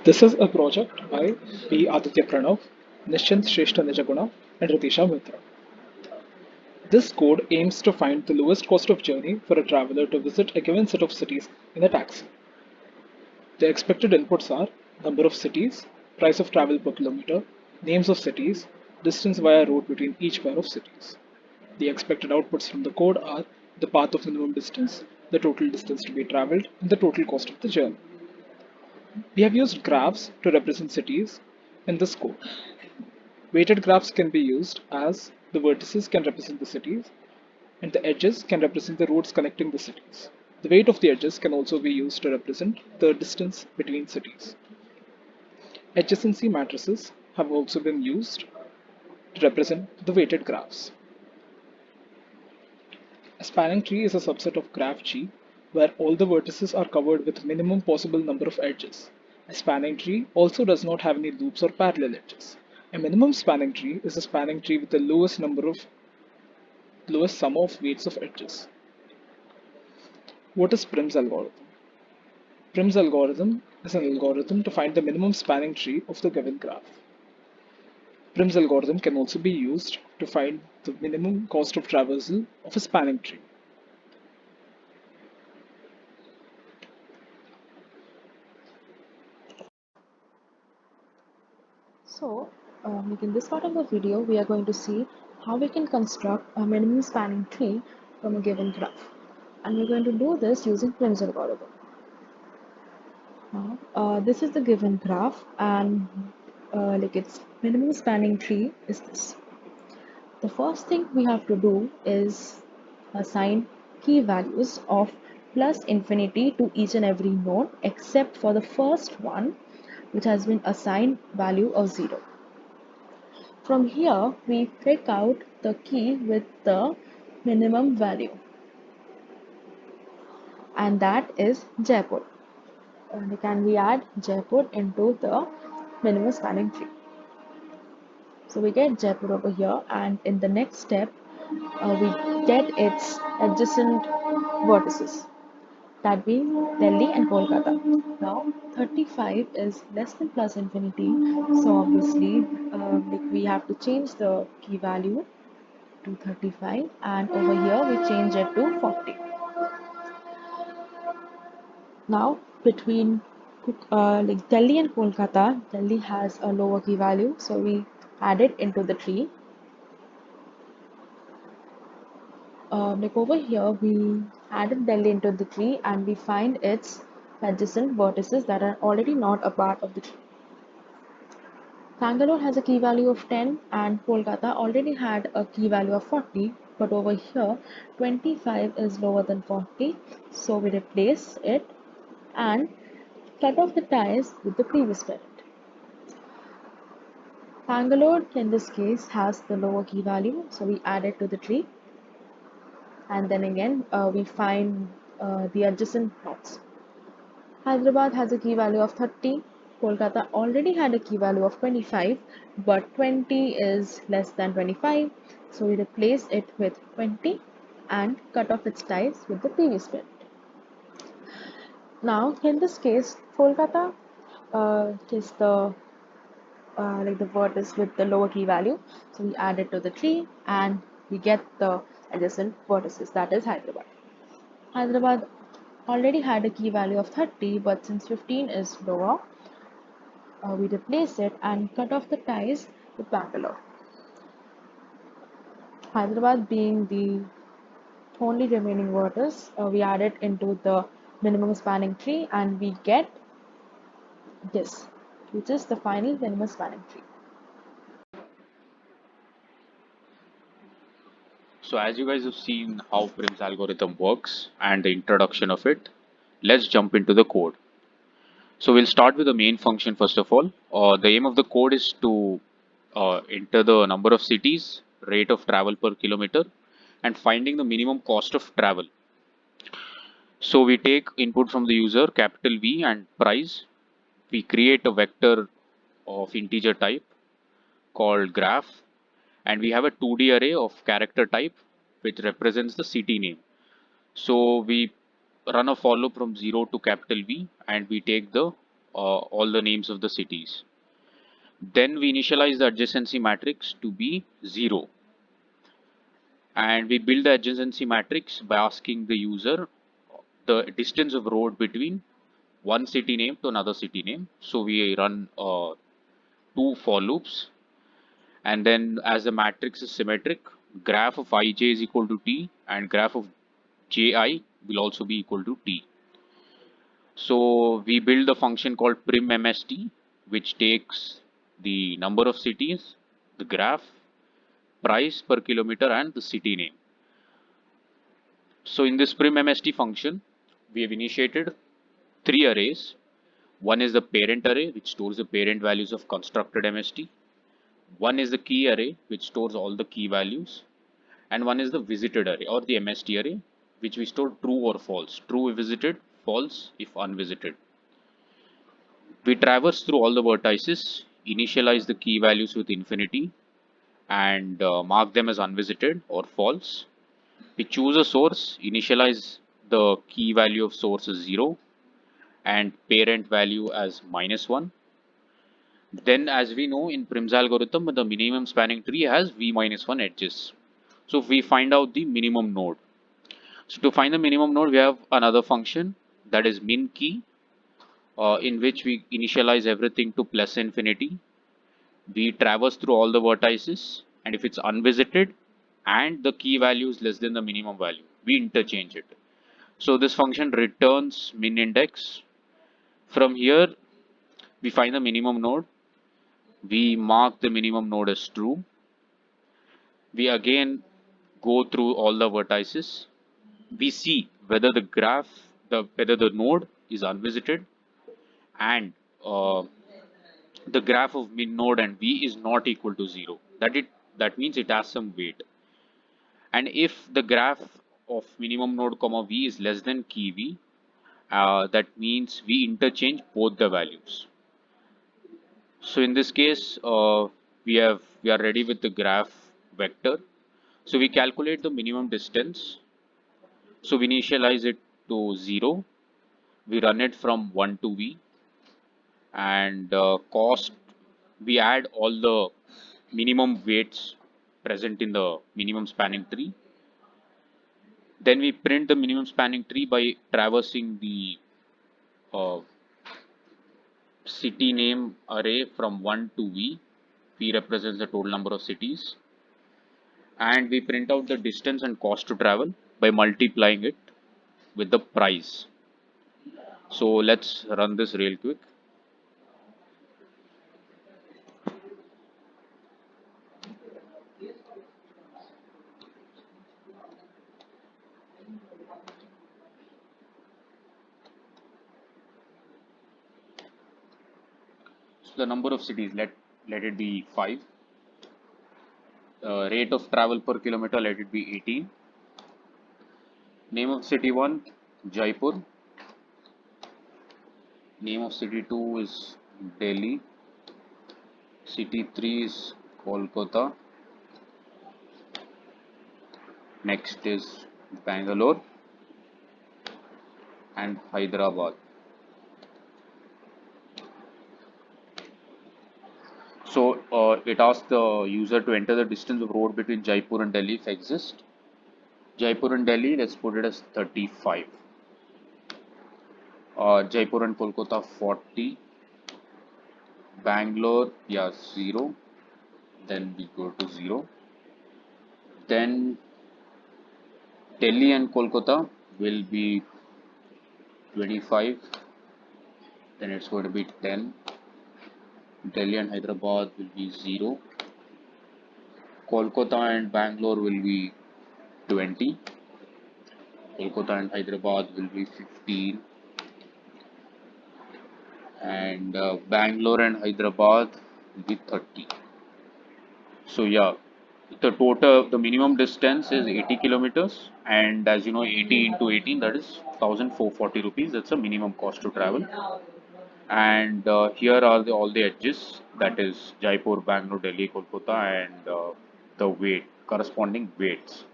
This is a project by P. Aditya Pranav, Nishchint Shrestha Nijaguna, and Ritisha Mitra. This code aims to find the lowest cost of journey for a traveler to visit a given set of cities in a taxi. The expected inputs are number of cities, price of travel per kilometer, names of cities, distance via road between each pair of cities. The expected outputs from the code are the path of minimum distance, the total distance to be traveled, and the total cost of the journey. We have used graphs to represent cities in this code. Weighted graphs can be used as the vertices can represent the cities and the edges can represent the roads connecting the cities. The weight of the edges can also be used to represent the distance between cities. Adjacency matrices have also been used to represent the weighted graphs. A spanning tree is a subset of graph G where all the vertices are covered with minimum possible number of edges. A spanning tree also does not have any loops or parallel edges. A minimum spanning tree is a spanning tree with the lowest sum of weights of edges. What is Prim's algorithm? Prim's algorithm is an algorithm to find the minimum spanning tree of the given graph. Prim's algorithm can also be used to find the minimum cost of traversal of a spanning tree. So, in this part of the video, we are going to see how we can construct a minimum spanning tree from a given graph. And we're going to do this using Prim's algorithm. Now, this is the given graph, and its minimum spanning tree is this. The first thing we have to do is assign key values of plus infinity to each and every node except for the first one, which has been assigned value of 0. From here, we pick out the key with the minimum value, and that is Jaipur. And can we add Jaipur into the minimum spanning tree? So we get Jaipur over here, and in the next step, we get its adjacent vertices, that being Delhi and Kolkata. Now, 35 is less than plus infinity, so obviously, we have to change the key value to 35, and over here we change it to 40. Now between Delhi and Kolkata, Delhi has a lower key value, so we add it into the tree. Over here we added Delhi into the tree and we find its adjacent vertices that are already not a part of the tree. Bangalore has a key value of 10 and Kolkata already had a key value of 40, but over here 25 is lower than 40, so we replace it and cut off the ties with the previous parent. Bangalore in this case has the lower key value, so we add it to the tree and then again we find the adjacent nodes. Hyderabad has a key value of 30. Kolkata already had a key value of 25, but 20 is less than 25, so we replace it with 20 and cut off its ties with the previous bit. Now, in this case, Kolkata is the vertex with the lower key value, so we add it to the tree and we get the adjacent vertices, that is Hyderabad. Hyderabad already had a key value of 30, but since 15 is lower, we replace it and cut off the ties with Bangalore. Hyderabad being the only remaining vertex, we add it into the minimum spanning tree and we get this, which is the final minimum spanning tree. So as you guys have seen how Prim's algorithm works and the introduction of it, let's jump into the code. So we'll start with the main function first of all. The aim of the code is to enter the number of cities, rate of travel per kilometer, and finding the minimum cost of travel. So we take input from the user, capital V and price. We create a vector of integer type called graph, and we have a 2D array of character type which represents the city name. So we run a for loop from 0 to capital V and we take the all the names of the cities. Then we initialize the adjacency matrix to be 0. And we build the adjacency matrix by asking the user the distance of road between one city name to another city name. So we run two for loops, and then as the matrix is symmetric, graph of ij is equal to t and graph of ji will also be equal to t. So we build a function called primmst, which takes the number of cities, the graph, price per kilometer, and the city name. So in this primmst function, we have initiated three arrays. One is the parent array, which stores the parent values of constructed MST. One is the key array, which stores all the key values. And one is the visited array or the MST array, which we store true or false. True if visited, false if unvisited. We traverse through all the vertices, initialize the key values with infinity, and mark them as unvisited or false. We choose a source, initialize the key value of source as 0 and parent value as -1. Then, as we know in Prim's algorithm, the minimum spanning tree has v minus 1 edges. So we find out the minimum node. So to find the minimum node, we have another function, that is min key, in which we initialize everything to plus infinity. We traverse through all the vertices, and if it's unvisited and the key value is less than the minimum value, we interchange it. So this function returns min index. From here, we find the minimum node. We mark the minimum node as true. We again go through all the vertices. We see whether the graph, whether the node is unvisited, and the graph of min node and v is not equal to 0. That means it has some weight. And if the graph of minimum node comma v is less than key v, that means we interchange both the values. So in this case, we are ready with the graph vector. So we calculate the minimum distance. So we initialize it to 0. We run it from 1 to v, and cost, we add all the minimum weights present in the minimum spanning tree. Then we print the minimum spanning tree by traversing the uh, city name array from 1 to v. V represents the total number of cities, and we print out the distance and cost to travel by multiplying it with the price. So let's run this real quick. So the number of cities, let it be 5. Rate of travel per kilometer, let it be 18. Name of city 1, Jaipur. Name of city 2 is Delhi. City 3 is Kolkata. Next is Bangalore and Hyderabad. So it asks the user to enter the distance of road between Jaipur and Delhi if exists. Jaipur and Delhi, let's put it as 35. Jaipur and Kolkata 40. Bangalore, yeah, 0. Then we go to 0. Then Delhi and Kolkata will be 25. Then it's going to be 10. Delhi and Hyderabad will be 0. Kolkata and Bangalore will be 20. Kolkata and Hyderabad will be 15. And Bangalore and Hyderabad will be 30. So yeah, the minimum distance is 80 kilometers, and as you know, 80 into 18, that is 1,440 rupees. That's the minimum cost to travel. And here are all the edges, that is Jaipur, Bangalore, Delhi, Kolkata, and the weight, corresponding weights.